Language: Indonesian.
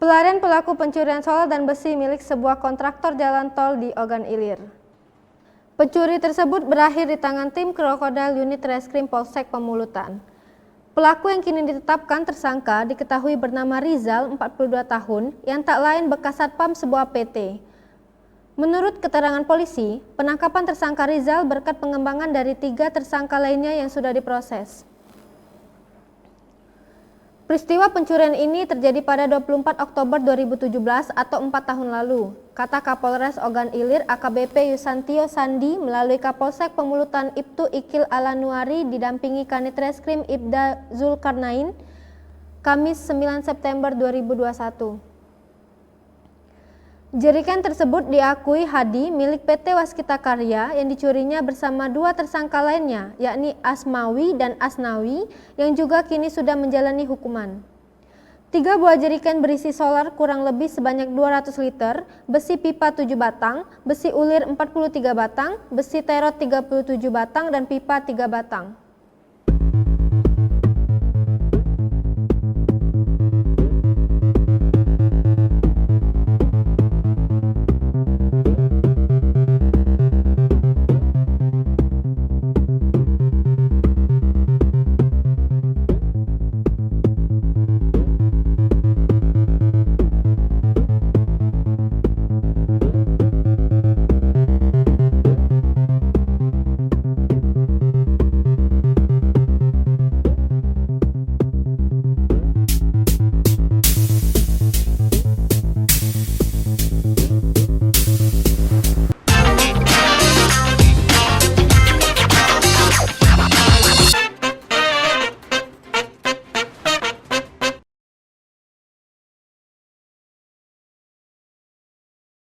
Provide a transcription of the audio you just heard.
Pelarian pelaku pencurian solar dan besi milik sebuah kontraktor jalan tol di Ogan Ilir. Pencuri tersebut berakhir di tangan tim Krokodil Unit Reskrim Polsek Pemulutan. Pelaku yang kini ditetapkan tersangka diketahui bernama Rizal, 42 tahun, yang tak lain bekas satpam sebuah PT. Menurut keterangan polisi, penangkapan tersangka Rizal berkat pengembangan dari 3 tersangka lainnya yang sudah diproses. Peristiwa pencurian ini terjadi pada 24 Oktober 2017 atau 4 tahun lalu, kata Kapolres Ogan Ilir AKBP Yusantio Sandi melalui Kapolsek Pemulutan Ibtu Ikil Alanuari didampingi Kanit Reskrim Ibda Zulkarnain, Kamis 9 September 2021. Jeriken tersebut diakui Hadi milik PT Waskita Karya yang dicurinya bersama 2 tersangka lainnya, yakni Asmawi dan Asnawi yang juga kini sudah menjalani hukuman. 3 buah jeriken berisi solar kurang lebih sebanyak 200 liter, besi pipa 7 batang, besi ulir 43 batang, besi terot 37 batang, dan pipa 3 batang.